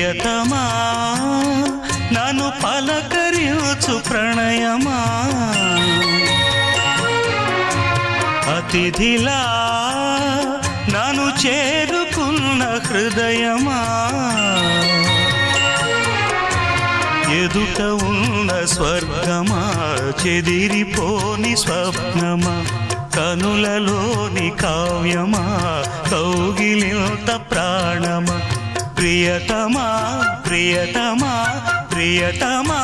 ప్రియతమా నన్ను పలకరించు ప్రణయమా అతిథిలా నన్ను చేరుకున్న హృదయమా ఎదుట ఉన్న స్వర్గమా చెదిరిపోని స్వప్నమా కనులలోని కావ్యమా కౌగిలింత ప్రాణమా ప్రియతమా ప్రియతమా ప్రియతమా